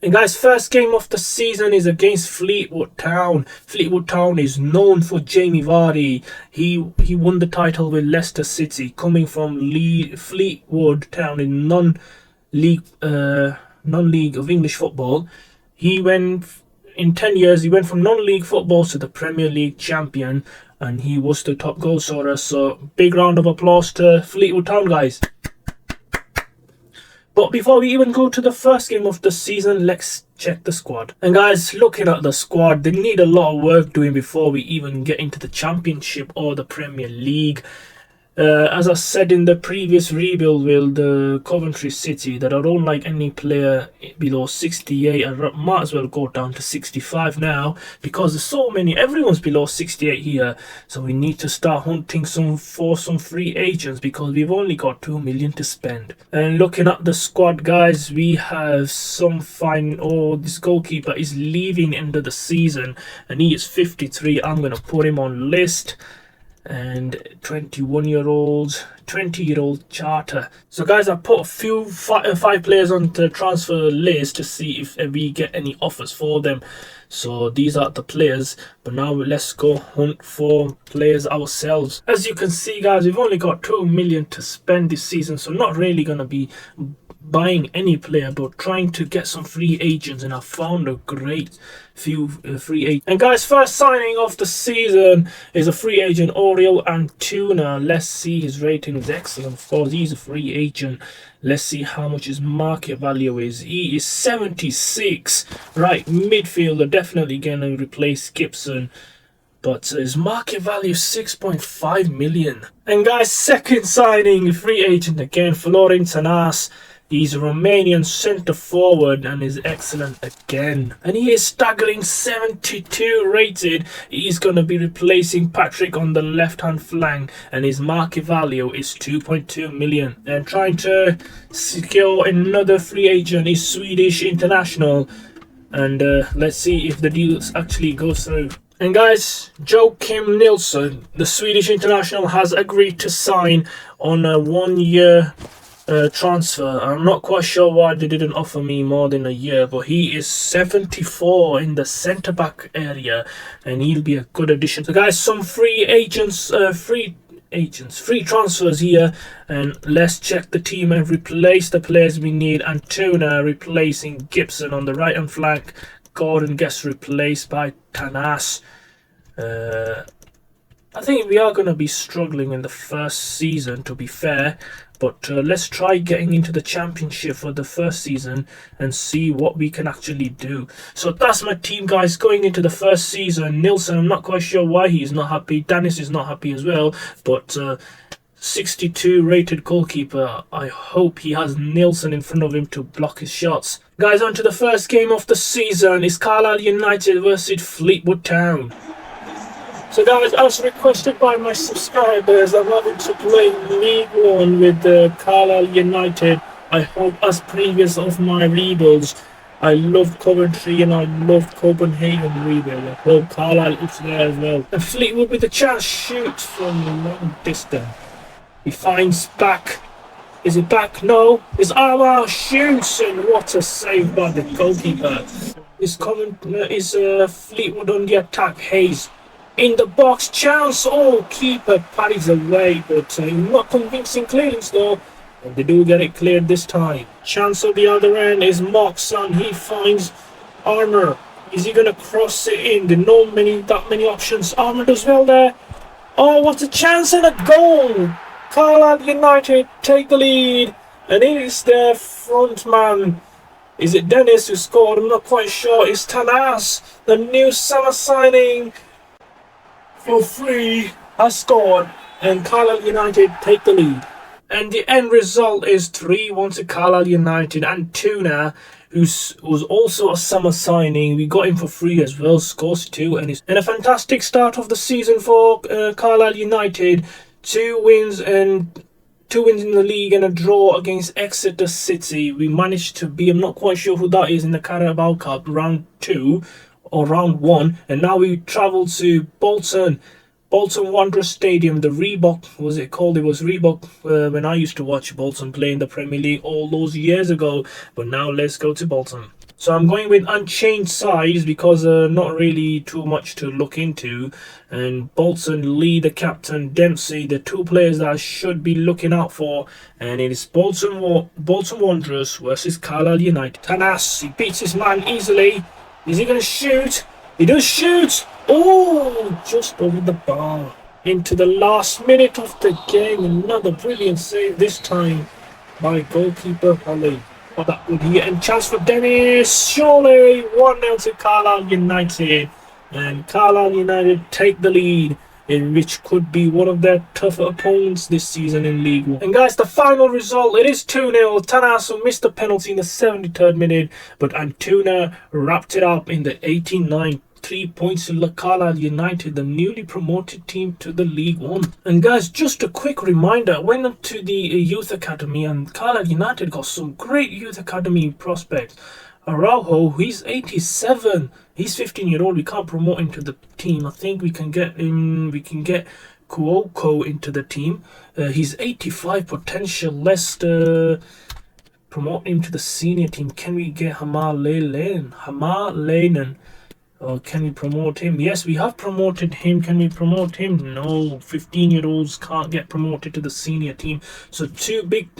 And guys, first game of the season is against Fleetwood Town. Fleetwood Town is known for Jamie Vardy. He won the title with Leicester City, coming from Fleetwood Town in non-league of English football. He went in 10 years. He went from non-league football to the Premier League champion, and he was the top goal scorer. So big round of applause to Fleetwood Town, guys. But before we even go to the first game of the season, let's check the squad. And guys, looking at the squad, they need a lot of work doing before we even get into the Championship or the Premier League. As I said in the previous rebuild with Coventry City, that I don't like any player below 68. I might as well go down to 65 now, because there's so many. Everyone's below 68 here, so we need to start hunting for some free agents, because we've only got 2 million to spend. And looking at the squad, guys, we have some fine. Oh, this goalkeeper is leaving end of the season, and he is 53. I'm gonna put him on list. And 21-year-old, 20-year-old charter. So guys, I put a few five players on the transfer list to see if we get any offers for them. So these are the players, but now let's go hunt for players ourselves. As you can see, guys, we've only got 2 million to spend this season, so not really gonna be buying any player, but trying to get some free agents, and I found a great few free agents. And guys, first signing of the season is a free agent, Oriel Antuna. Let's see, his rating is excellent. Of course, he's a free agent. Let's see how much his market value is. He is 76. Right, midfielder, definitely gonna replace Gibson, but his market value is 6.5 million. And guys, second signing, free agent again, Florin Tanas. He's a Romanian centre forward and is excellent again. And he is staggering 72 rated. He's going to be replacing Patrick on the left hand flank, and his market value is 2.2 million. And trying to secure another free agent is Swedish international. And let's see if the deal actually goes through. And guys, Joachim Nilsson, the Swedish international, has agreed to sign on a 1-year transfer. I'm not quite sure why they didn't offer me more than a year, but he is 74 in the centre back area, and he'll be a good addition. So guys, some free transfers here, and let's check the team and replace the players we need. Antuna replacing Gibson on the right hand flank. Gordon gets replaced by Tanas. I think we are going to be struggling in the first season, to be fair, but let's try getting into the Championship for the first season and see what we can actually do. So that's my team, guys, going into the first season. Nilsson, I'm not quite sure why he's not happy. Dennis is not happy as well, but 62 rated goalkeeper. I hope he has Nilsson in front of him to block his shots. Guys, on to the first game of the season. It's Carlisle United versus Fleetwood Town. So guys, as requested by my subscribers, I'm having to play League 1 with Carlisle United. I hope, as previous of my rebuilds, I loved Coventry and I loved Copenhagen rebuild. I hope Carlisle is there as well. And Fleetwood with a chance, shoots from a long distance. He finds back. Is it back? No. His arm shoots, and what a save by the goalkeeper. Is Fleetwood on the attack? Hayes in the box, chance. Oh, keeper parries away, but not convincing clearance though. And they do get it cleared this time. Chance on the other end is Moxon. He finds Armour. Is he gonna cross it in? There are not that many options. Armour does well there. Oh, what a chance, and a goal! Carlisle United take the lead, and it is their front man. Is it Dennis who scored? I'm not quite sure. It's Tanas, the new summer signing for free, has scored, and Carlisle United take the lead. And the end result is 3-1 to Carlisle United. And Tuna, who was also a summer signing, we got him for free as well, scores 2, and a fantastic start of the season for Carlisle United. 2 wins in the league and a draw against Exeter City. We managed to beat, I'm not quite sure who that is, in the Carabao Cup round 2 or round 1, and now we travel to Bolton Wanderers Stadium. The Reebok, was it called? It was Reebok when I used to watch Bolton play in the Premier League all those years ago, but now let's go to Bolton. So I'm going with unchanged sides because not really too much to look into. And Bolton, Lee, the captain, Dempsey, the two players that I should be looking out for. And it is Bolton Wanderers versus Carlisle United. Tanas, he beats his man easily. Is he going to shoot? He does shoot! Oh, just over the bar. Into the last minute of the game. Another brilliant save this time by goalkeeper Holly. Oh, that would he and chance for Dennis. Surely 1-0 to Carlisle United. And Carlisle United take the lead in which could be one of their tougher opponents this season in League One. And guys, the final result, it is 2-0. Tanasu missed the penalty in the 73rd minute, but Antuna wrapped it up in the 89th. 3 points to Carlisle United, the newly promoted team to the League One. And guys, just a quick reminder, I went up to the youth academy and Carlisle United got some great youth academy prospects. Araujo, he's 87. He's 15-year-old. We can't promote him to the team. I think we can get him. We can get Kuoko into the team. He's 85 potential. Let's promote him to the senior team. Can we get Hamar Lenen? Or can we promote him? Yes, we have promoted him. Can we promote him? No, 15-year-olds can't get promoted to the senior team. So two big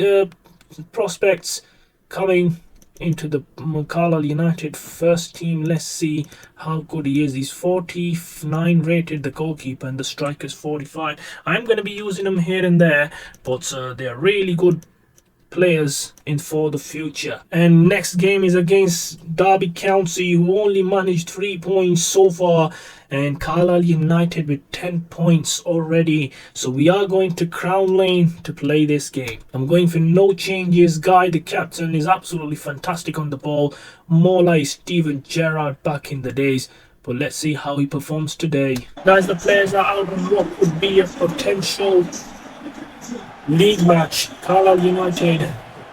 prospects coming into the Carlisle United first team. Let's see how good he is. He's 49 rated, the goalkeeper, and the striker's 45. I'm going to be using them here and there, but they're really good players in for the future. And next game is against Derby County, who only managed 3 points so far, and Carlisle United with 10 points already. So we are going to Crown Lane to play this game. I'm going for no changes. Guy, the captain, is absolutely fantastic on the ball, more like Steven Gerrard back in the days. But let's see how he performs today. Guys, the players are out of what could be a potential league match. Carlisle United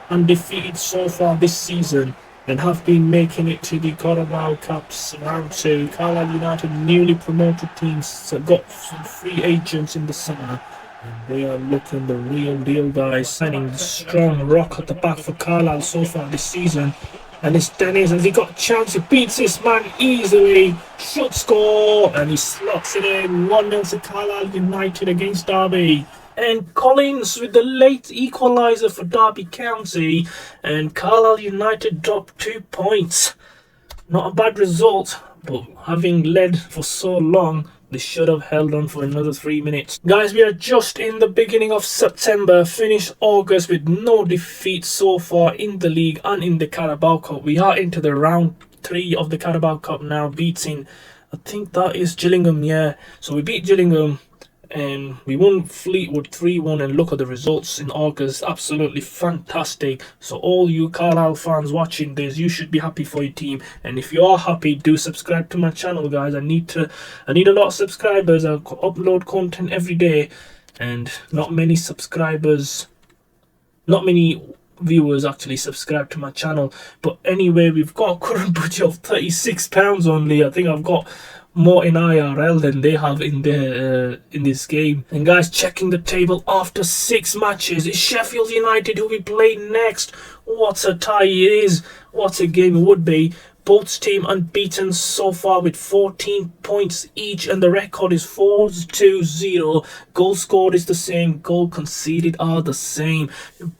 undefeated so far this season and have been making it to the Carabao Cups round 2. Carlisle United, newly promoted teams, got some free agents in the summer and they are looking the real deal, guys. Signing strong rock at the back for Carlisle so far this season. And it's Dennis, has he got a chance? He beats this man easily. Should score, and he slots it in. 1-0 to Carlisle United against Derby. And Collins with the late equaliser for Derby County, and Carlisle United dropped 2 points. Not a bad result, but having led for so long, they should have held on for another 3 minutes. Guys, we are just in the beginning of September, finished August with no defeat so far in the league and in the Carabao Cup. We are into the round 3 of the Carabao Cup now, beating, I think that is Gillingham, yeah. So we beat Gillingham and we won Fleetwood 3-1, and look at the results in August. Absolutely fantastic. So all you Carlisle fans watching this, you should be happy for your team, and if you are happy, do subscribe to my channel, guys. I need a lot of subscribers. I upload content every day and not many viewers actually subscribe to my channel. But anyway, we've got a current budget of £36 only. I think I've got more in IRL than they have in this game. And guys, checking the table after 6 matches, it's Sheffield United who we play next. What a tie it is. What a game it would be. Both teams unbeaten so far with 14 points each, and the record is 4-2-0. Goal scored is the same, goal conceded are the same.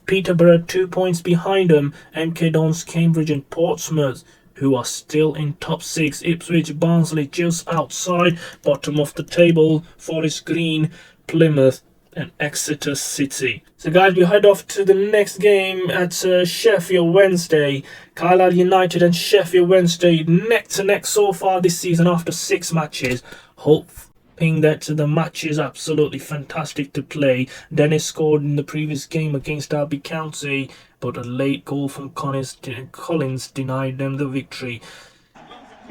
Peterborough 2 points behind them, MK Dons, Cambridge and Portsmouth, who are still in top 6. Ipswich, Barnsley just outside, bottom of the table, Forest Green, Plymouth and Exeter City. So guys, we head off to the next game at Sheffield Wednesday. Carlisle United and Sheffield Wednesday neck to neck so far this season after 6 matches. Hoping that the match is absolutely fantastic to play. Dennis scored in the previous game against Derby County, but a late goal from Collins denied them the victory.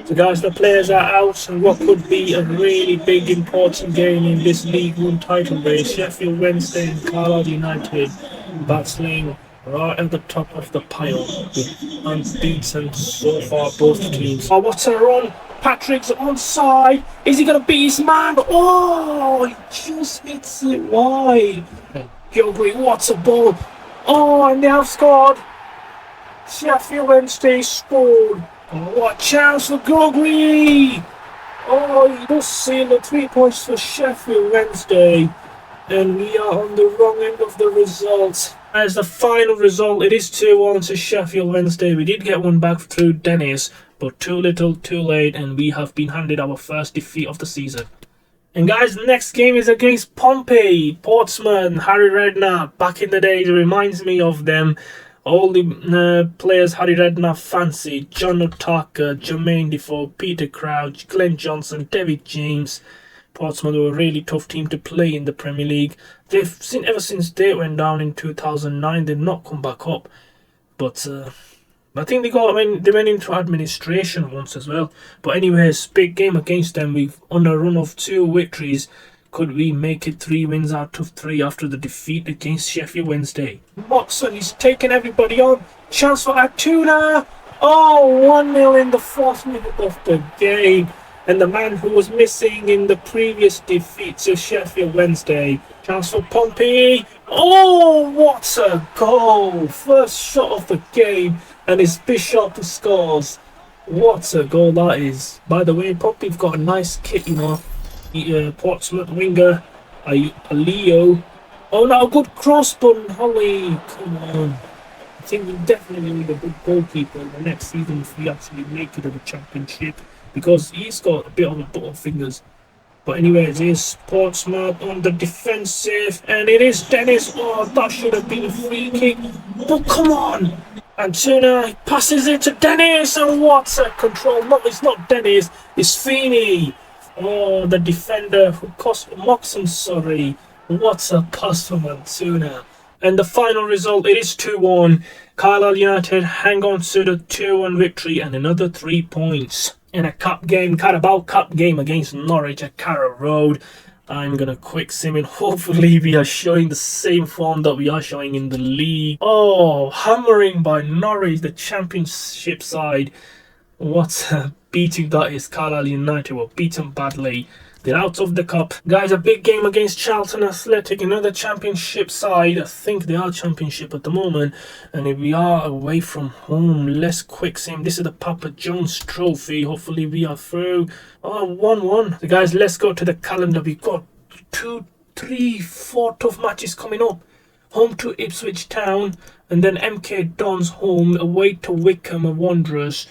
So guys, the players are out, and what could be a really big important game in this League One title race. Sheffield Wednesday and Carlisle United battling right at the top of the pile with unbeaten so far both teams. Oh, what a run! Patrick's onside. Is he going to beat his man? Oh, he just hits it wide. Gilgreen, what a ball. Oh, and they have scored. Sheffield Wednesday scored. Oh, what a chance for Gregory! Oh, he does seal the 3 points for Sheffield Wednesday. And we are on the wrong end of the result. As the final result, it is 2-1 to Sheffield Wednesday. We did get one back through Dennis, but too little, too late, and we have been handed our first defeat of the season. And guys, the next game is against Pompey, Portsmouth, Harry Redknapp. Back in the days, it reminds me of them. All the players Harry Redknapp fancied: John Otaka, Jermaine Defoe, Peter Crouch, Glenn Johnson, David James. Portsmouth were a really tough team to play in the Premier League. They've seen ever since they went down in 2009, they've not come back up. But I think they went into administration once as well. But anyways, big game against them. We've on a run of 2 victories. Could we make it 3 wins out of 3 after the defeat against Sheffield Wednesday? Moxon is taking everybody on. Chance for Atuna. Oh, 1-0 in the 4th minute of the game. And the man who was missing in the previous defeat to Sheffield Wednesday. Chance for Pompey. Oh, what a goal. First shot of the game. And it's Bishop who scores. What a goal that is. By the way, Pompey've got a nice kit, you know. Portsmouth winger, Leo. Oh, not a good cross, but Holly, come on. I think we definitely need a good goalkeeper in the next season if we actually make it to the championship, because he's got a bit of a button fingers. But anyways, it's Portsmouth on the defensive, and it is Dennis. Oh, that should have been a free kick. But come on! Antuna passes it to Dennis, and what a control. No, it's not Dennis, it's Feeney. Oh, the defender who cost Moxon, sorry. What a pass from Antuna. And the final result, it is 2-1. Carlisle United hang on to the 2-1 victory and another 3 points. In a cup game, Carabao Cup game against Norwich at Carrow Road. I'm going to quick sim in. Hopefully we are showing the same form that we are showing in the league. Oh, hammering by Norwich, the championship side. What a beating that is. Carlisle United were beaten badly. They're out of the cup. Guys, a big game against Charlton Athletic, another championship side. I think they are championship at the moment. And if we are away from home, let's quick sim. This is the Papa John's Trophy. Hopefully we are through. Oh, 1-1. So guys, let's go to the calendar. We've got 2, 3, 4 tough matches coming up. Home to Ipswich Town. And then MK Dons home. Away to Wycombe Wanderers.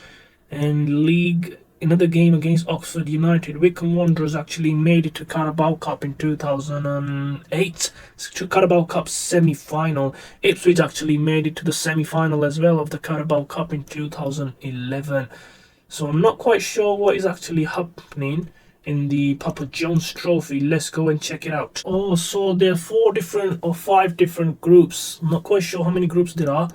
And league, another game against Oxford United. Wycombe Wanderers actually made it to Carabao Cup in 2008. To Carabao Cup semi-final. Ipswich actually made it to the semi-final as well of the Carabao Cup in 2011. So I'm not quite sure what is actually happening in the Papa John's Trophy. Let's go and check it out. Oh, so there are 4 different or 5 different groups. I'm not quite sure how many groups there are.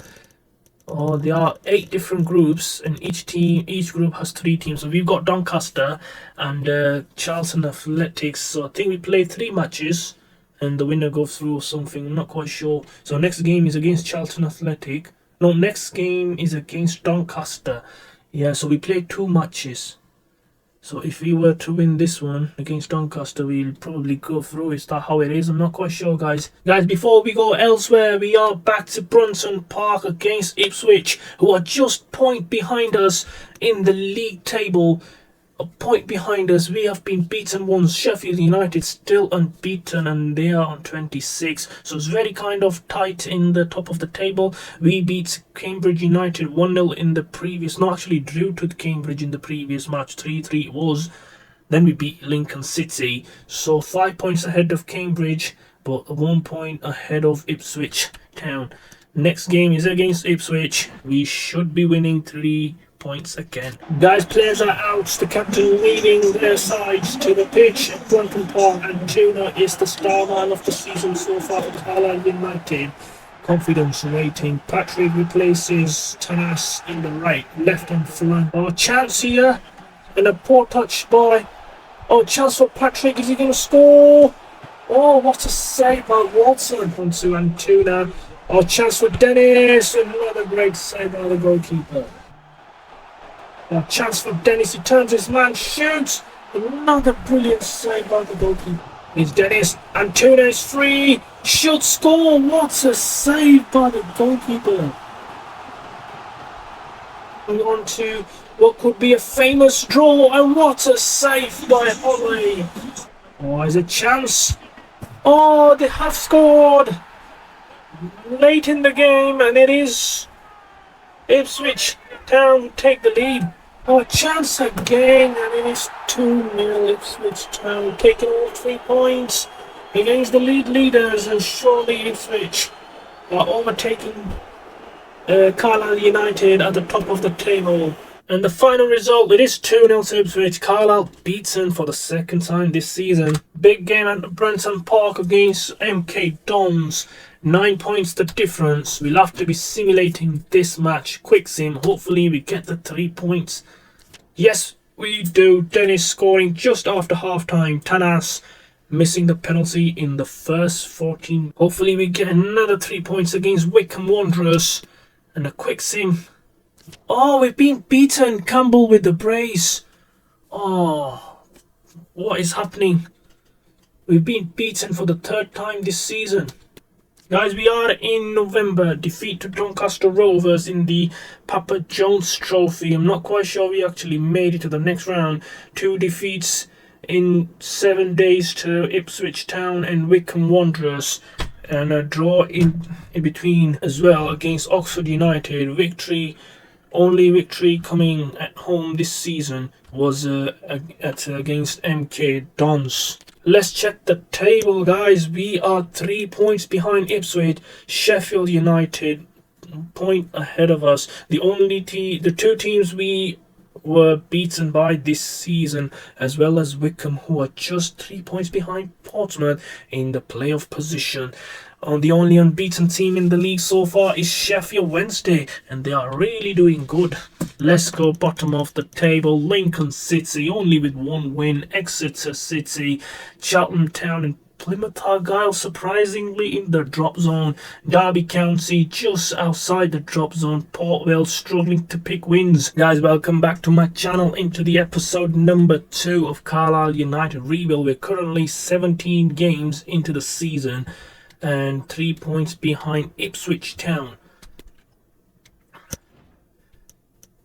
Oh, there are 8 different groups, and each group has 3 teams. So we've got Doncaster and Charlton Athletics. So I think we play 3 matches, and the winner goes through or something. I'm not quite sure. So next game is against Charlton Athletic. No, next game is against Doncaster. Yeah, so we play 2 matches. So if we were to win this one against Doncaster, we'll probably go through. Is that how it is? I'm not quite sure, guys. Guys, before we go elsewhere, we are back to Brunton Park against Ipswich, who are just point behind us in the league table. A point behind us. We have been beaten once. Sheffield United still unbeaten, and they are on 26. So it's very kind of tight in the top of the table. We beat Cambridge United 1-0 in the previous. No, actually drew to Cambridge in the previous match. 3-3 it was. Then we beat Lincoln City. So 5 points ahead of Cambridge, but 1 point ahead of Ipswich Town. Next game is against Ipswich. We should be winning 3 points again. Guys, players are out. The captain leading their sides to the pitch at Brunton Park, and Tuna is the star man of the season so far for Carlisle United. Confidence rating. Patrick replaces Tanas in the left hand flank. Oh, chance here, and a poor touch by. Oh, chance for Patrick. Is he going to score? Oh, what a save by Watson onto Antuna. Oh, chance for Dennis. Another great save by the goalkeeper. A chance for Dennis, he turns his man, shoots! Another brilliant save by the goalkeeper. It's Dennis, Antuna is free, should score! What a save by the goalkeeper! Going on to What could be a famous draw, and what a save by Holly. Oh, there's a chance. Oh, they have scored late in the game, and it is Ipswich Town take the lead. Oh, a chance again, and it is 2-0 Ipswich Town taking all 3 points against the leaders, and surely Ipswich are overtaking Carlisle United at the top of the table. And the final result, it is 2-0 to Ipswich. Carlisle beaten for the second time this season. Big game at Brenton Park against MK Dons. 9 points the difference. We'll have to be simulating this match. Quick sim. Hopefully we get the 3 points. Yes, we do. Dennis scoring just after half-time. Tanas missing the penalty in the first 14. Hopefully we get another 3 points against Wycombe Wanderers. And a quick sim. Oh, we've been beaten. Campbell with the brace. Oh, what is happening? We've been beaten for the 3rd time this season. Guys, we are in November. Defeat to Doncaster Rovers in the Papa Jones Trophy. I'm not quite sure we actually made it to the next round. 2 defeats in 7 days to Ipswich Town and Wycombe Wanderers. And a draw in between as well against Oxford United. Only victory coming at home this season was against MK Dons. Let's check the table, guys. We are 3 points behind Ipswich. Sheffield United point ahead of us. The 2 teams we were beaten by this season, as well as Wycombe, who are just 3 points behind Portsmouth in the playoff position. The only unbeaten team in the league so far is Sheffield Wednesday, and they are really doing good. Let's go bottom of the table. Lincoln City only with 1 win. Exeter City, Cheltenham Town and Plymouth Argyle surprisingly in the drop zone. Derby County just outside the drop zone. Port Vale struggling to pick wins. Guys, welcome back to my channel, into the episode number 2 of Carlisle United Rebuild. We're currently 17 games into the season and 3 points behind Ipswich Town.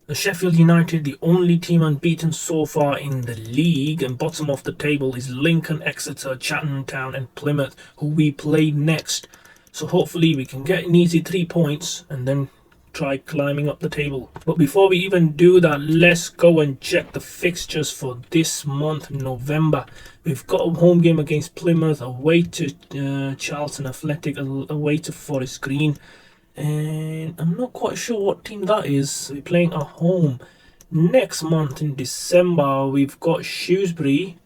The Sheffield United, the only team unbeaten so far in the league, and bottom of the table is Lincoln, Exeter, Cheltenham Town and Plymouth, who we play next. So hopefully we can get an easy 3 points and then try climbing up the table. But before we even do that, let's go and check the fixtures for this month, November. We've got a home game against Plymouth, away to Charlton Athletic, away to Forest Green. And I'm not quite sure what team that is. We're playing at home. Next month in December, we've got Shrewsbury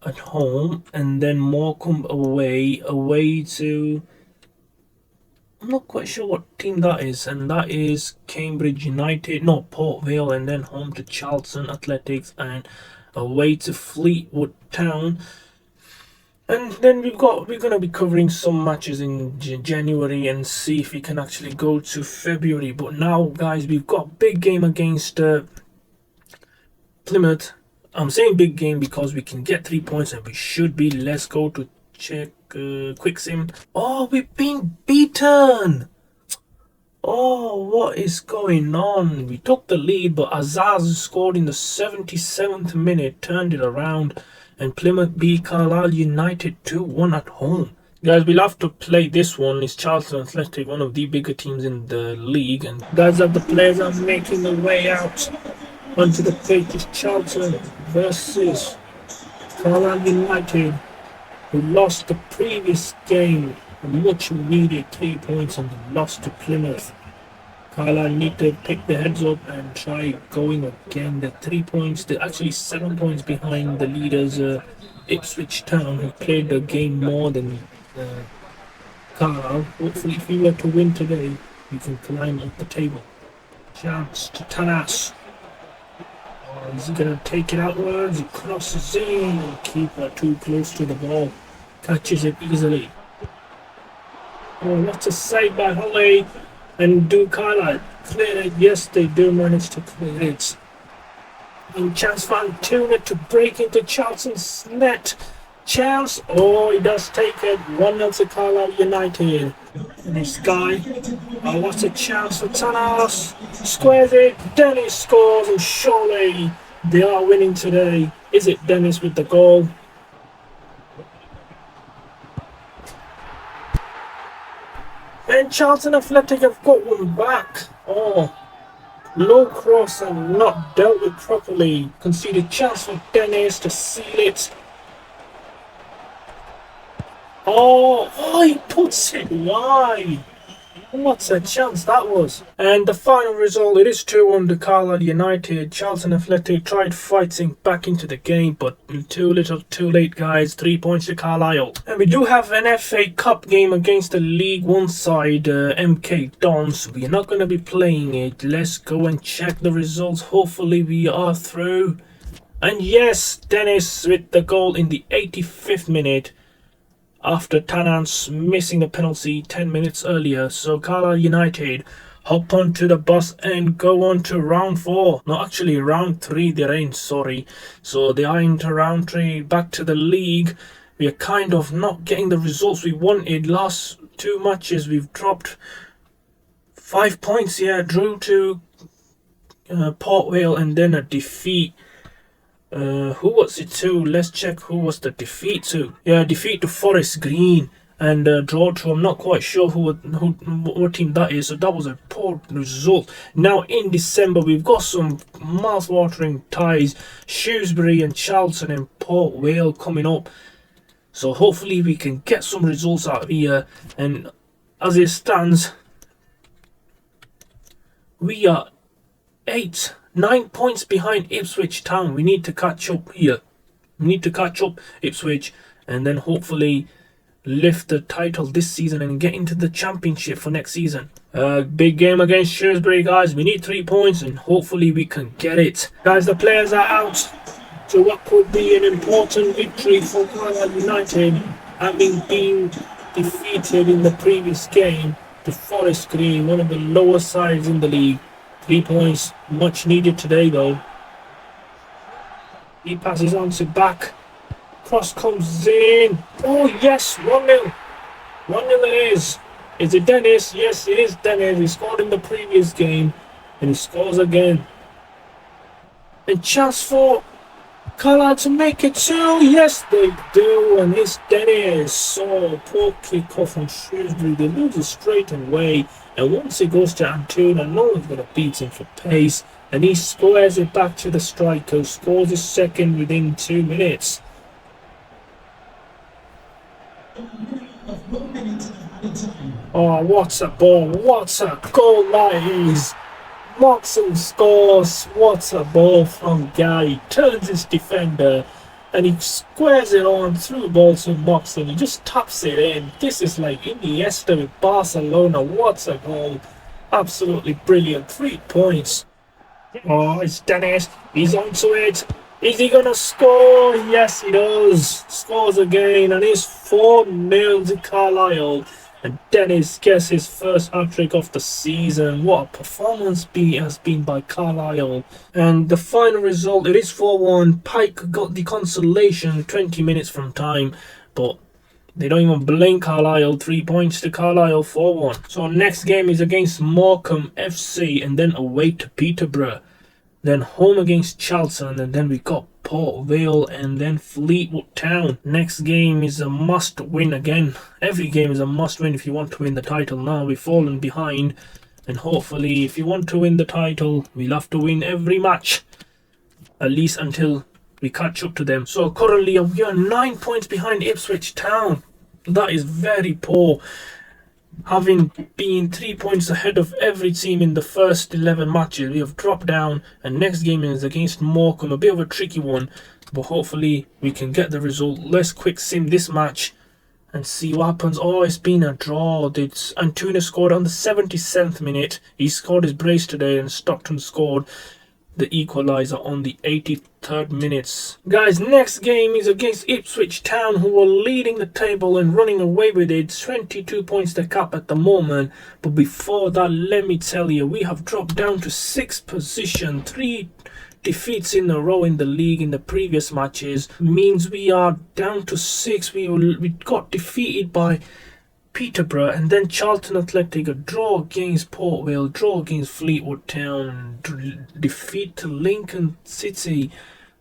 at home, and then Morecambe away to... I'm not quite sure what team that is, and that is Cambridge United, no, Port Vale, and then home to Charlton Athletics and away to Fleetwood Town. And then we're going to be covering some matches in January and see if we can actually go to February. But now, guys, we've got a big game against Plymouth. I'm saying big game because we can get 3 points and we should be. Let's go to check quick sim. Oh, we've been beaten. Oh, what is going on? We took the lead, but Azaz scored in the 77th minute, turned it around, and Plymouth beat Carlisle United 2-1 at home. Guys, we'll have to play this one. It's Charlton Athletic, one of the bigger teams in the league. And guys, the players are making their way out onto the pitch. It's Charlton versus Carlisle United, who lost the previous game. A much needed 3 points, and they lost to Plymouth. Carlisle need to pick their heads up and try going again. They're 3 points, they're actually 7 points behind the leaders, Ipswich Town, who played the game more than Carlisle. Hopefully, if we were to win today, we can climb up the table. Chance to Tanas. Oh, is he going to take it outwards? He crosses in, and keeper too close to the ball. Catches it easily. Oh, what a save by Holly. And do Carlisle clear it? Yes, they do manage to clear it. And chance for Antuna to break into Charlton's net. Chance. Oh, he does take it. 1-0 to Carlisle United. And this guy, oh, what a chance for Tanas. Squares it, Dennis scores, and surely they are winning today. Is it Dennis with the goal? And Charlton Athletic have got one back. Oh, low cross and not dealt with properly. Conceded chance for Dennis to seal it. Oh, he puts it wide. What a chance that was. And the final result, it is 2-1 to Carlisle United. Charlton Athletic tried fighting back into the game, but too little too late, guys. 3 points to Carlisle. And we do have an FA Cup game against the League 1 side, MK Dons. We are not going to be playing it. Let's go and check the results. Hopefully we are through. And yes, Dennis with the goal in the 85th minute. After Tanans missing the penalty 10 minutes earlier. So Carlisle United hop onto the bus and go on to round 4. No, actually round 3 they're in, sorry. So they are into round 3, back to the league. We are kind of not getting the results we wanted. Last 2 matches we've dropped 5 points here. Drew to Port Vale and then a defeat. Who was it to? Let's check who was the defeat to. Yeah, defeat to Forest Green and draw to. I'm not quite sure what team that is. So that was a poor result. Now in December we've got some mouth-watering ties. Shrewsbury and Charlton and Port Vale coming up. So hopefully we can get some results out of here. And as it stands, we are 9 points behind Ipswich Town. We need to catch up here. We need to catch up Ipswich and then hopefully lift the title this season and get into the championship for next season. Big game against Shrewsbury, guys. We need 3 points and hopefully we can get it. Guys, the players are out to what could be an important victory for Carlisle United, having been defeated in the previous game to Forest Green, one of the lower sides in the league. 3 points, much needed today though. He passes on to back. Cross comes in. Oh yes, 1-0. 1-0 it is. Is it Dennis? Yes, it is Dennis. He scored in the previous game. And he scores again. And chance for Carlisle to make it 2. Yes, they do. And it's Dennis. So poor kick off from Shrewsbury. They lose it straight away. And once it goes to Antuna, no one's going to beat him for pace. And he squares it back to the striker, who scores his second within 2 minutes. Oh, what a ball. What a goal that is. Moxon scores. What a ball from Guy. He turns his defender. And he squares it on through ball to Moxon. He just taps it in. This is like Iniesta with Barcelona. What a goal. Absolutely brilliant. 3 points. Oh, it's Dennis. He's onto it. Is he going to score? Yes, he does. Scores again. And it's 4-0 to Carlisle. And Dennis gets his first hat-trick of the season. What a performance has been by Carlisle. And the final result, it is 4-1. Pike got the consolation 20 minutes from time. But they don't even blink Carlisle. 3 points to Carlisle, 4-1. So next game is against Morecambe FC. And then away to Peterborough. Then home against Charlton. And then we got Port Vale and then Fleetwood Town. Next game is a must win again. Every game is a must win if you want to win the title. Now we've fallen behind, and hopefully if you want to win the title we'll have to win every match, at least until we catch up to them. So currently we are 9 points behind Ipswich Town. That is very poor, having been 3 points ahead of every team in the first 11 matches. We have dropped down, and next game is against Morecambe, a bit of a tricky one, but hopefully we can get the result. Let's quick sim this match and see what happens. Oh, it's been a draw. Antuna scored on the 77th minute. He scored his brace today, and Stockton scored the equaliser on the 83rd minutes. Guys, next game is against Ipswich Town, who are leading the table and running away with it. 22 points to cap at the moment. But before that, let me tell you, we have dropped down to 6th position. 3 defeats in a row in the league in the previous matches means we are down to 6. We got defeated by Peterborough, and then Charlton Athletic, a draw against Port Vale, draw against Fleetwood Town, defeat to Lincoln City.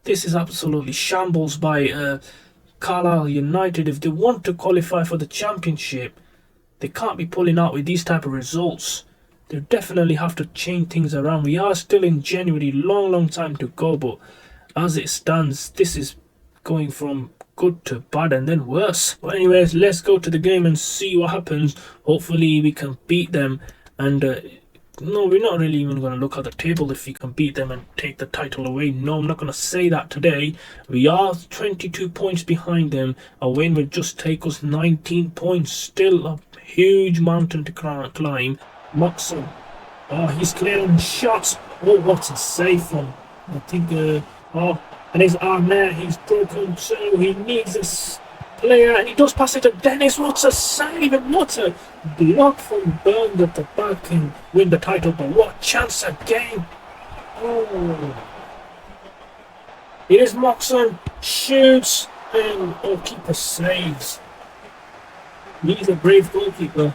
This is absolutely shambles by Carlisle United. If they want to qualify for the championship, they can't be pulling out with these type of results. They definitely have to change things around. We are still in January, long time to go, but as it stands, this is going from good to bad and then worse. But anyways, let's go to the game and see what happens. Hopefully we can beat them, and no, we're not really even going to look at the table if we can beat them and take the title away. No, I'm not going to say that today. We are 22 points behind them. A win would just take us 19 points. Still a huge mountain to climb. Moxon, oh, he's clearing shots. Oh, what a save from, I think, and his arm there, he's broken too. He needs this player, and he does pass it to Dennis. What a save, and what a block from Burns at the back and win the title. But what chance again. Oh, it is Moxon, shoots, and goalkeeper saves. He's a brave goalkeeper.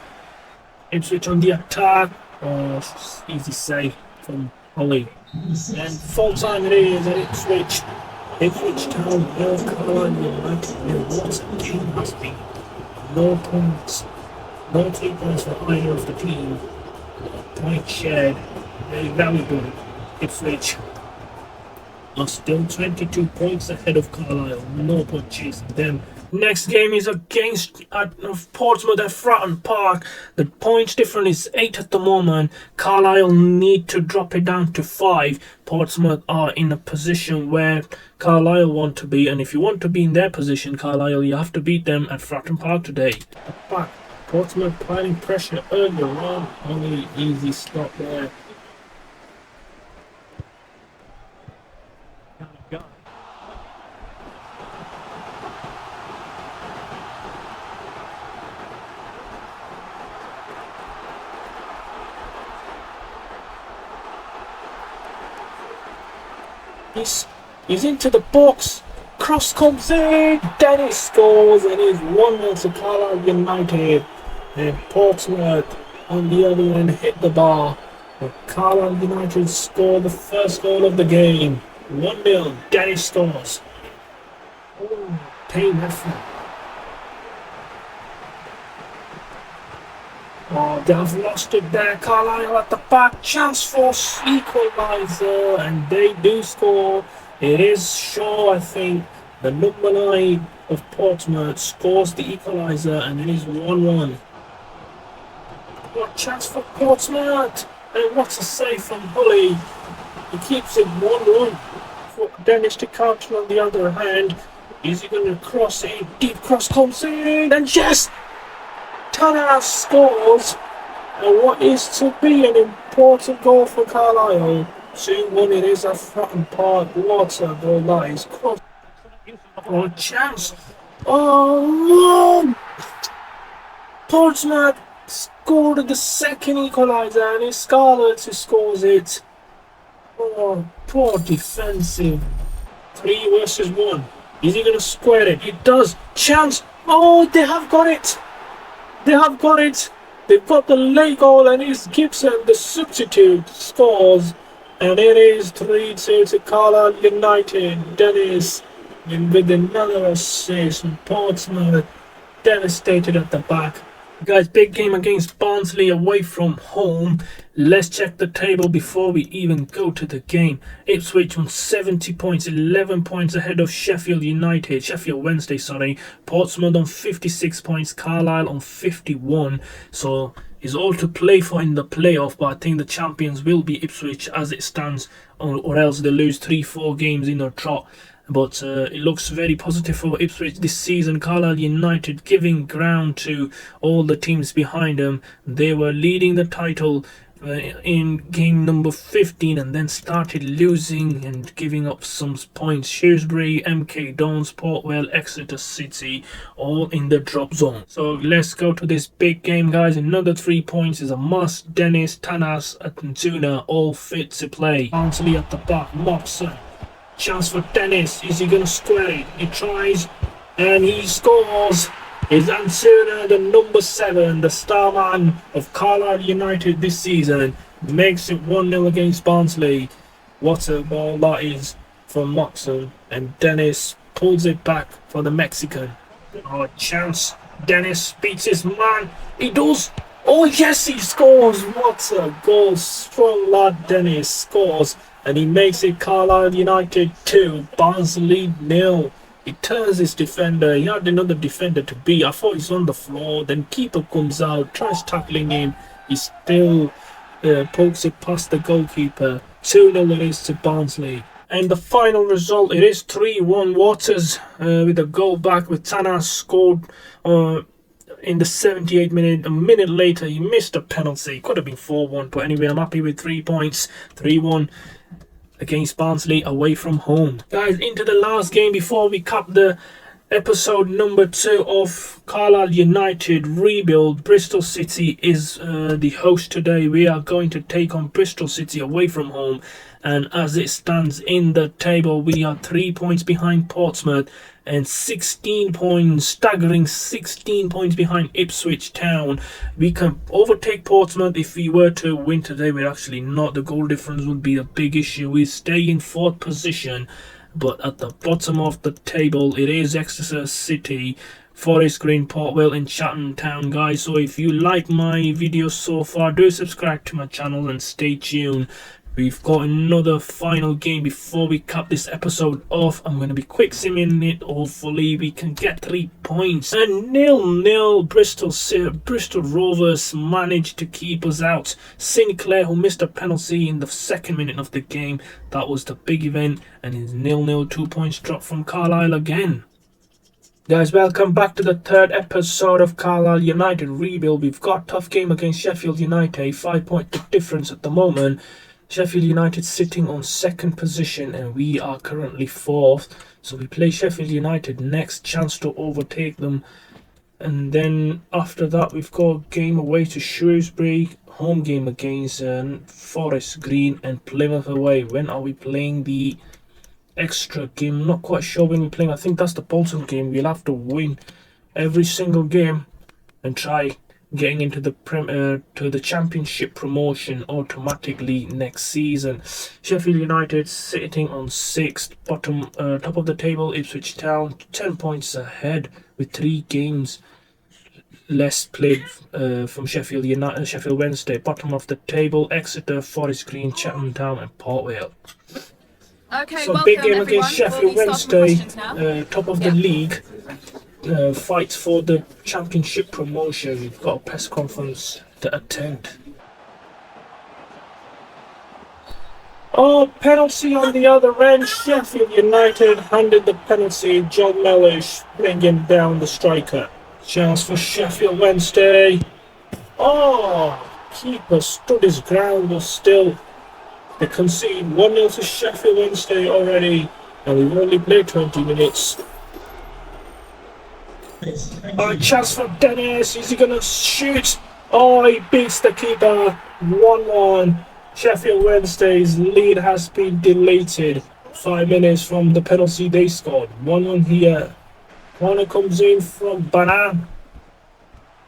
Ipswich on the attack. Oh, easy save from Holly. And full time it is at Ipswich. Ipswich Town, Carlisle United. What a game has been. No points. No 3 points for either of the team. Point shared. Very valuable. Ipswich are still 22 points ahead of Carlisle. No point chasing them. Next game is against Portsmouth at Fratton Park. The points difference is 8 at the moment. Carlisle need to drop it down to 5. Portsmouth are in a position where Carlisle want to be, and if you want to be in their position, Carlisle, you have to beat them at Fratton Park today. Back, Portsmouth piling pressure earlier on. Only easy stop there. He's into the box. Cross comes in. Dennis scores, and it's 1-0 to Carlisle United. And Portsmouth on the other end hit the bar. But Carlisle United score the first goal of the game. 1-0. Dennis scores. Oh, pain effort. Oh, they've lost it there. Carlisle at the back. Chance for equaliser, and they do score. It is Shaw, I think. The number 9 of Portsmouth scores the equaliser, and it is 1-1. What chance for Portsmouth! And what a save from Hully. He keeps it 1-1 for Dennis to counter on the other hand. Is he going to cross it? Deep cross comes in, and yes! Tanner scores, and what is to be an important goal for Carlisle. 2-1 it is at Fratton Park. What a goal that is. Cross. Oh, chance. Oh, no! Portsmouth scored the second equaliser, and it's Scarlett who scores it. Oh, poor defensive. 3 versus 1. Is he going to square it? He does. Chance. Oh, they have got it. They have got it. They've got the late goal, and it's Gibson, the substitute, scores. And it is 3-2 to Carlisle United. Dennis with another assist. Portsmouth devastated at the back. Guys, big game against Barnsley away from home. Let's check the table before we even go to the game. Ipswich on 70 points, 11 points ahead of Sheffield Wednesday, sorry. Portsmouth on 56 points, Carlisle on 51. So it's all to play for in the playoff, but I think the champions will be Ipswich as it stands, or else they lose 3-4 games in a trot. But it looks very positive for Ipswich this season. Carlisle United giving ground to all the teams behind them. They were leading the title in game number 15 and then started losing and giving up some points. Shrewsbury, MK Dons, Port Vale, Exeter City, all in the drop zone. So let's go to this big game, guys. Another 3 points is a must. Dennis, Tanas, and Tuna all fit to play. Barnsley at the back, Moxon. Chance for Dennis. Is he going to square it? He tries and he scores. is Ansuna, the number 7, the star man of Carlisle United this season, makes it 1-0 against Barnsley. What a ball that is from Moxon, and Dennis pulls it back for the Mexican. Oh, chance. Dennis beats his man. He does. Oh, yes, he scores. What a goal. Strong lad Dennis scores, and he makes it Carlisle United 2, Barnsley 0. He turns his defender. He had another defender to beat. I thought he's on the floor. Then keeper comes out, tries tackling him. He still pokes it past the goalkeeper. 2-0 it is to Barnsley. And the final result, it is 3-1 Waters with a goal back, with Tanas scored in the 78th minute. A minute later, he missed a penalty. Could have been 4-1, but anyway, I'm happy with 3 points. 3-1 against Barnsley away from home. Guys, into the last game before we cap the episode number 2 of Carlisle United Rebuild. Bristol City is the host today. We are going to take on Bristol City away from home, and as it stands in the table, we are 3 points behind Portsmouth and 16 points, staggering 16 points behind Ipswich Town. We can overtake Portsmouth if we were to win today. We're actually not. The goal difference would be a big issue. We stay in 4th position, but at the bottom of the table, it is Exeter City, Forest Green, Port Vale and Chatham Town, guys. So if you like my videos so far, do subscribe to my channel and stay tuned. We've got another final game before we cap this episode off. I'm going to be quick simming it. Hopefully we can get 3 points. And 0-0, Bristol Rovers managed to keep us out. Sinclair, who missed a penalty in the 2nd minute of the game. That was the big event. And it's 0-0, 2 points dropped from Carlisle again. Guys, welcome back to the 3rd episode of Carlisle United Rebuild. We've got a tough game against Sheffield United. 5-point difference at the moment. Sheffield United sitting on 2nd position and we are currently 4th. So we play Sheffield United next, chance to overtake them. And then after that we've got a game away to Shrewsbury, home game against Forest Green, and Plymouth away. When are we playing the extra game? Not quite sure when we're playing. I think that's the Bolton game. We'll have to win every single game and try getting into the championship promotion automatically next season. Sheffield United sitting on 6th, top of the table. Ipswich Town 10 points ahead with 3 games less played from Sheffield Wednesday. Bottom of the table, Exeter, Forest Green, Chatham Town and Port Vale. Okay, so big game against Sheffield Wednesday, top of the league. Fights for the championship promotion. We've got a press conference to attend. Oh, penalty on the other end. Sheffield United handed the penalty. John Mellish bringing down the striker. Chance for Sheffield Wednesday. Oh, keeper stood his ground, but still they concede 1-0 to Sheffield Wednesday already, and we've only played 20 minutes. Chance for Dennis. Is he gonna shoot? Oh, he beats the keeper. 1-1. Sheffield Wednesday's lead has been deleted. 5 minutes from the penalty they scored. 1-1 here. Corner comes in from Banan.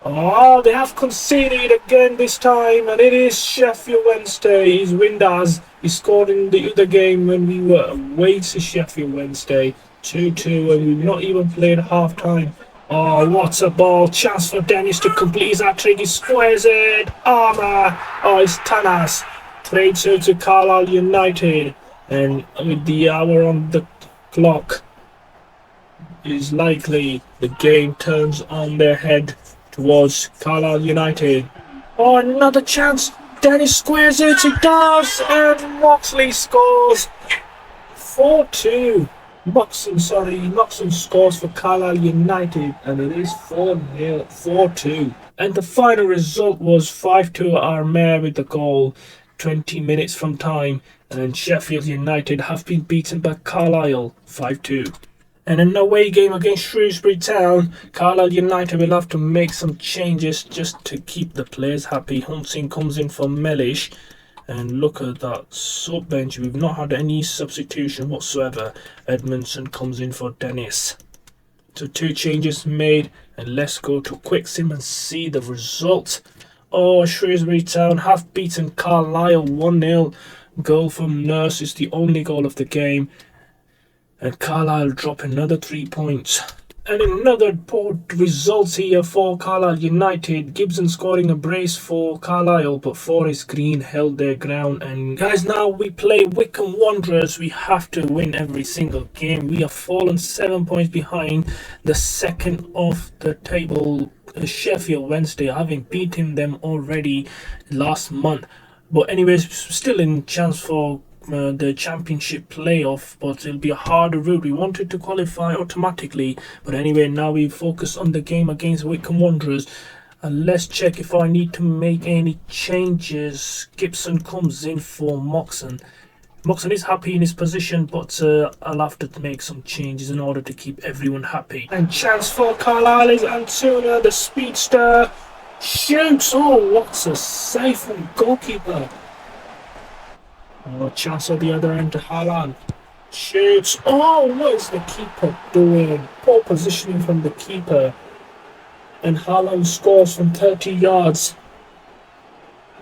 Oh, they have conceded again this time, and it is Sheffield Wednesday. He's Windass. He scored in the other game when we were away to Sheffield Wednesday. 2-2, and we've not even played half time. Oh, what a ball. Chance for Dennis to complete his hat-trick. He squares it. Armour. Oh, it's Tanas. 3-2 to Carlisle United. And with the hour on the clock, it is likely the game turns on their head towards Carlisle United. Oh, another chance. Dennis squares it. He does. And Moxley scores. 4-2. Moxon scores for Carlisle United, and it is 4-2. And the final result was 5-2 Armagh with the goal 20 minutes from time, and Sheffield United have been beaten by Carlisle 5-2. And in an away game against Shrewsbury Town, Carlisle United will have to make some changes just to keep the players happy. Hunting comes in for Mellish. And look at that sub bench. We've not had any substitution whatsoever. Edmondson comes in for Dennis. So 2 changes made, And let's go to Quick Sim and see the result. Oh, Shrewsbury Town have beaten Carlisle 1-0. Goal from Nurse is the only goal of the game. And Carlisle drop another 3 points. And another poor result here for Carlisle United. Gibson scoring a brace for Carlisle, but Forest Green held their ground. And guys, now we play Wycombe Wanderers. We have to win every single game. We have fallen 7 points behind the second of the table, Sheffield Wednesday, having beaten them already last month. But anyways, still in chance for the championship playoff, but it'll be a harder route. We wanted to qualify automatically, but anyway, now we focus on the game against Wycombe Wanderers. And let's check if I need to make any changes. Gibson comes in for Moxon. Moxon is happy in his position, but I'll have to make some changes in order to keep everyone happy. And chance for Carlisle is Antuna, the speedster. Shoots! Oh, what's a save from goalkeeper. Oh, chance at the other end to Haaland. Shoots. Oh, what is the keeper doing? Poor positioning from the keeper. And Haaland scores from 30 yards.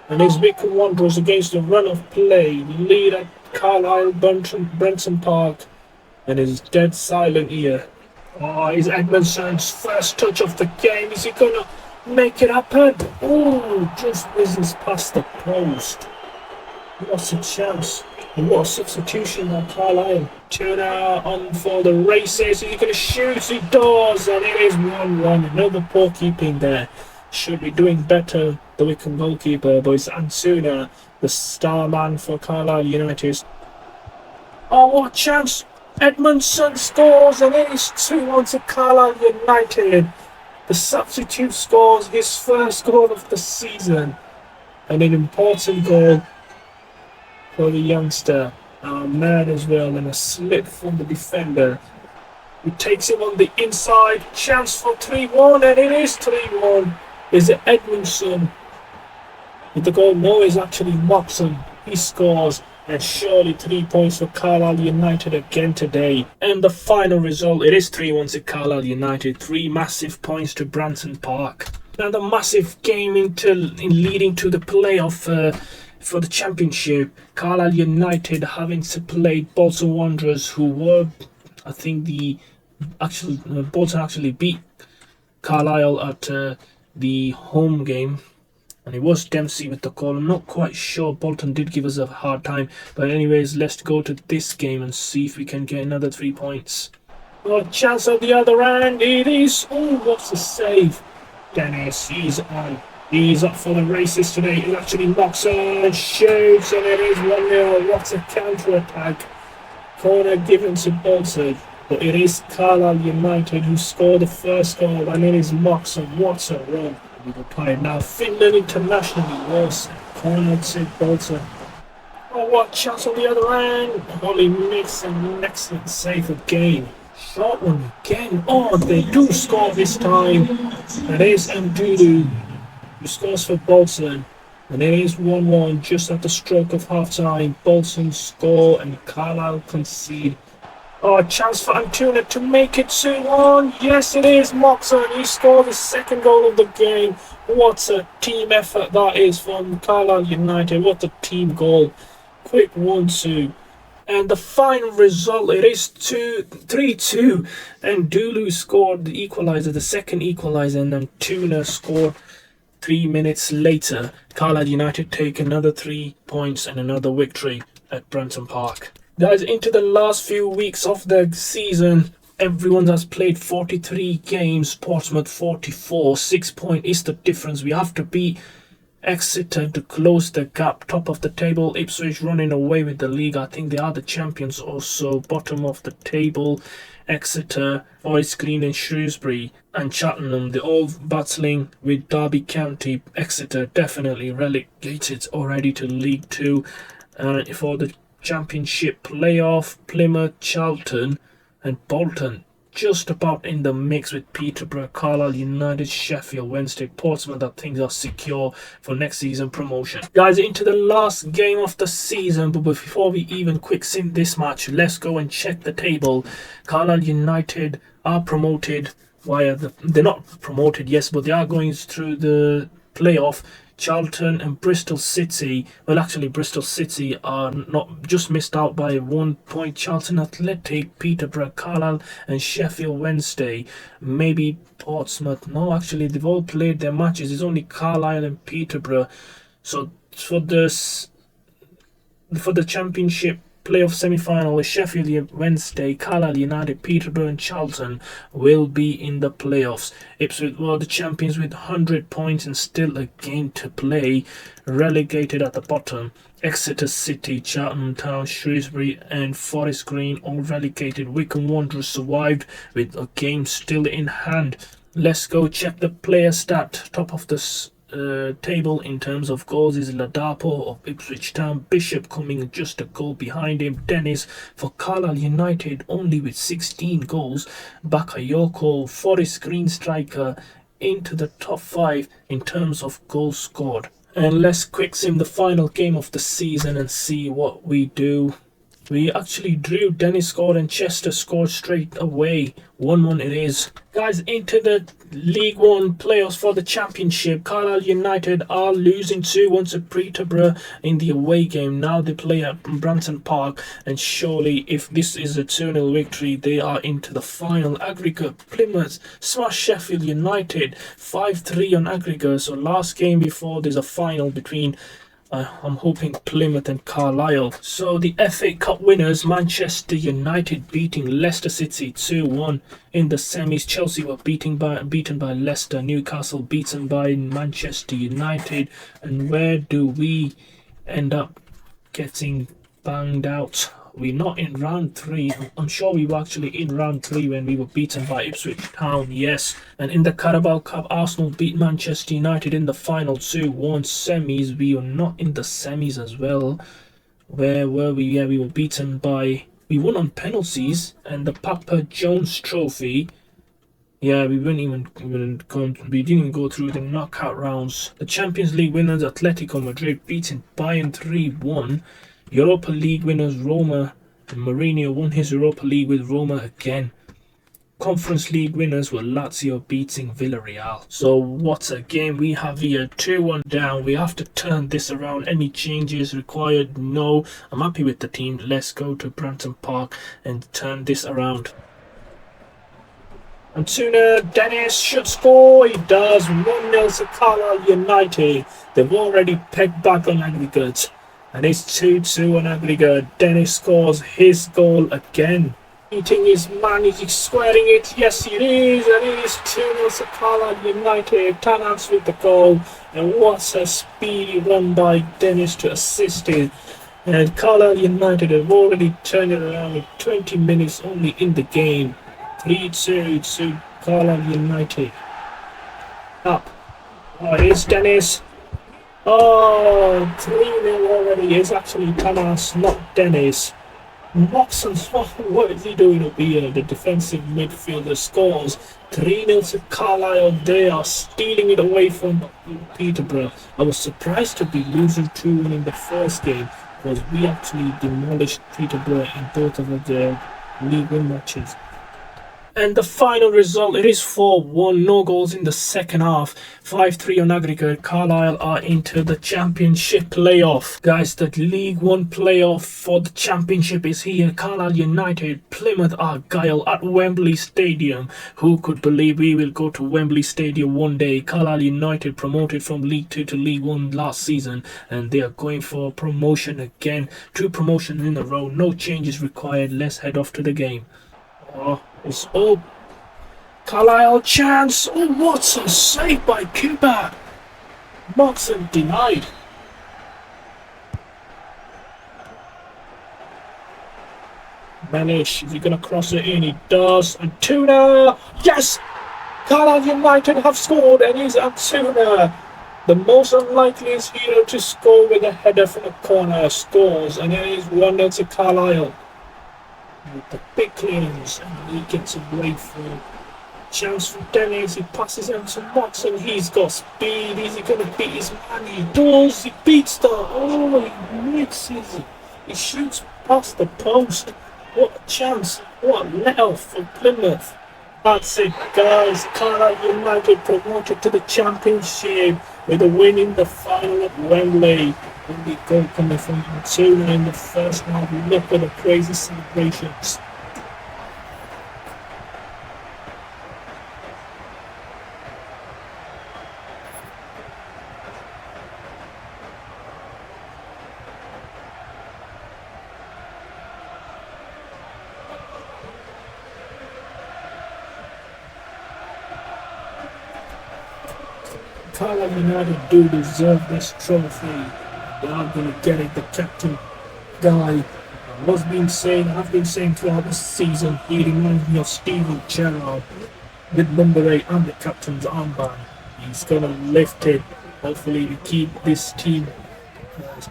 And it's Wycombe Wanderers against the run of play. Lead at Carlisle, Brenton Park. And it's dead silent here. Oh, it's Edmondson's first touch of the game. Is he going to make it happen? Oh, just whizzes past the post. What's a chance? And what a substitution by Carlisle. Tuna on for the races. Is he going to shoot? He does. And it is 1-1. Another poor keeping there. Should be doing better, the Wycombe goalkeeper. But it's Antuna, the star man for Carlisle United. Oh, what a chance. Edmondson scores. And it is 2-1 to Carlisle United. The substitute scores his first goal of the season. And an important goal for the youngster, our man as well, and a slip from the defender. He takes him on the inside, chance for 3-1, and it is 3-1. Is it Edmondson? With the goal, no, it's actually Moxon. He scores, and surely 3 points for Carlisle United again today. And the final result, it is 3-1 to Carlisle United. 3 massive points to Brenton Park. Now the massive game in leading to the playoff for the championship. Carlisle United having to play Bolton Wanderers, who were, I think, Bolton actually beat Carlisle at the home game, and it was Dempsey with the goal. I'm not quite sure. Bolton did give us a hard time, but anyways, let's go to this game and see if we can get another 3 points. Oh, chance at the other end. It is. Oh, what's the save? Dennis, he's up for the races today. It's actually Moxon, shoots, and it is 1-0. What a counter-attack. Corner given to Bolton. But it is Carlisle United who scored the first goal, and it is Moxon. What a run. We will play now. Finland internationally was corner to Bolton. Oh, what chance on the other end. Holly makes an excellent save again. Short one again. Oh, they do score this time. It is Mdudu who scores for Bolton, and it is 1-1 just at the stroke of half-time. Bolton score and Carlisle concede. Oh, a chance for Antuna to make it 2-1. Yes, it is Moxon. He scored the second goal of the game. What a team effort that is from Carlisle United. What a team goal. Quick 1-2. And the final result, it is 3-2. And Dulu scored the equaliser, the second equaliser, and then Tuna scored 3 minutes later. Carlisle United take another 3 points and another victory at Brenton Park. Guys, into the last few weeks of the season, everyone has played 43 games, Portsmouth 44. 6 point is the difference. We have to beat Exeter to close the gap. Top of the table, Ipswich running away with the league. I think they are the champions also. Bottom of the table, Exeter, Forest Green and Shrewsbury and Cheltenham. They're all battling with Derby County. Exeter definitely relegated already to League 2. For the championship playoff, Plymouth, Charlton and Bolton just about in the mix with Peterborough, Carlisle United, Sheffield Wednesday, Portsmouth. That things are secure for next season promotion. Guys, into the last game of the season, but before we even quick sim this match, let's go and check the table. Carlisle United are promoted they're not promoted, yes, but they are going through the playoff. Charlton and Bristol City, well, actually, Bristol City are not just missed out by 1 point. Charlton Athletic, Peterborough, Carlisle, and Sheffield Wednesday. Maybe Portsmouth. No, actually, they've all played their matches. It's only Carlisle and Peterborough. So for the Championship playoff semi-final, Sheffield Wednesday, Carlisle United, Peterborough and Charlton will be in the playoffs. Ipswich were the champions with 100 points and still a game to play, relegated at the bottom. Exeter City, Charlton Town, Shrewsbury and Forest Green all relegated. Wycombe Wanderers survived with a game still in hand. Let's go check the player stat. Top of the table in terms of goals is Ladapo of Ipswich Town, Bishop coming just a goal behind him, Dennis for Carlisle United only with 16 goals, Bakayoko, Forest Green striker, into the top 5 in terms of goals scored. And let's quick sim the final game of the season and see what we do. We actually drew. Dennis scored and Chester scored straight away. 1-1 it is. Guys, into the League One playoffs for the Championship. Carlisle United are losing 2-1 to Peterborough in the away game. Now they play at Branton Park, and surely if this is a 2-0 victory, they are into the final. Aggregate, Plymouth smash Sheffield United 5-3 on aggregate. So last game before there's a final between I'm hoping Plymouth and Carlisle. So the FA Cup winners, Manchester United beating Leicester City 2-1 in the semis. Chelsea were beaten by Leicester. Newcastle beaten by Manchester United. And where do we end up getting banged out? We're not in round 3. I'm sure we were actually in round 3 when we were beaten by Ipswich Town, yes. And in the Carabao Cup, Arsenal beat Manchester United in the final 2-1 semis. We were not in the semis as well. Where were we? Yeah, we were beaten by... We won on penalties and the Papa Jones Trophy. Yeah, we didn't even go through the knockout rounds. The Champions League winners, Atletico Madrid beating Bayern 3-1. Europa League winners Roma, and Mourinho won his Europa League with Roma again. Conference League winners were Lazio beating Villarreal. So what a game we have here. 2-1 down. We have to turn this around. Any changes required? No. I'm happy with the team. Let's go to Branton Park and turn this around. And sooner Dennis should score. He does. 1-0 to Carlisle United. They've already pegged back on aggregate. And it's 2-2 on aggregate. Dennis scores his goal again. Beating his man, he's squaring it. Yes, it is. And it is 2-0 to Carlisle United. Tanas with the goal. And what a speedy run by Dennis to assist it. And Carlisle United have already turned it around with 20 minutes only in the game. 3-2 to Carlisle United. Up. Oh, here's Dennis. Oh, 3-0 already. It's actually Tanas, not Dennis. Moxon, what is he doing up here? The defensive midfielder scores. 3-0 to Carlisle. They are stealing it away from Peterborough. I was surprised to be losing 2-1 in the first game, because we actually demolished Peterborough in both of their League One matches. And the final result, it is 4-1, no goals in the second half, 5-3 on aggregate. Carlisle are into the Championship playoff. Guys, the League One playoff for the Championship is here. Carlisle United, Plymouth Argyle at Wembley Stadium. Who could believe we will go to Wembley Stadium one day? Carlisle United promoted from League 2 to League 1 last season, and they are going for promotion again. 2 promotions in a row, no changes required. Let's head off to the game. Oh, it's all Carlisle chance. Oh, what a save by Cuba. Moxon denied. Manish, is he going to cross it in? He does. And Tuna, yes! Carlisle United have scored, and it's Antuna, the most unlikeliest hero to score with a header from a corner, scores, and it is 1-0 to Carlisle. With the big clearance, and he gets away from chance for Dennis. He passes him to Moxon. He's got speed. Is he going to beat his man? He does. He beats the. Oh, he mixes. He shoots past the post. What a chance. What a let off for Plymouth. That's it, guys. Carlisle United promoted to the championship with a win in the final at Wembley. Only goal coming from Matilda in the first half. Look at the crazy celebrations. Carlisle United do deserve this trophy. They are going to get it. The captain guy was been saying, I've been saying throughout the season, he reminds me of Steven Gerrard with number 8 and the captain's armband. He's going to lift it. Hopefully we keep this team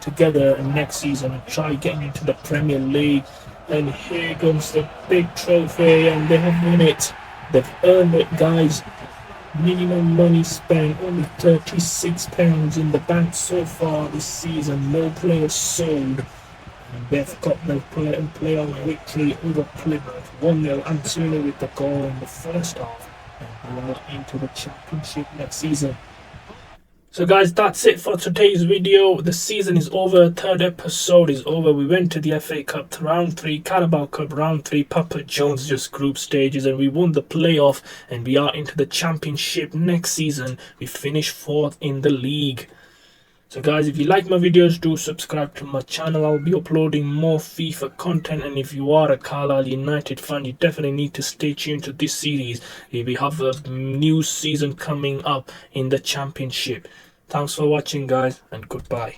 together next season and try getting into the Premier League. And here comes the big trophy, and they have won it. They've earned it, guys. Minimum money spent, only £36 in the bank so far this season. No players sold. And they've got their playoff victory over Plymouth. 1-0 Antonio with the goal in the first half. And we're into the championship next season. So guys, that's it for today's video. The season is over. Third episode is over. We went to the FA Cup round 3, Carabao Cup round 3, Papa Jones just group stages, and we won the playoff, and we are into the championship next season. We finished 4th in the league. So guys, if you like my videos, do subscribe to my channel. I'll be uploading more FIFA content, and if you are a Carlisle United fan, you definitely need to stay tuned to this series. We have a new season coming up in the championship. Thanks for watching, guys, and goodbye.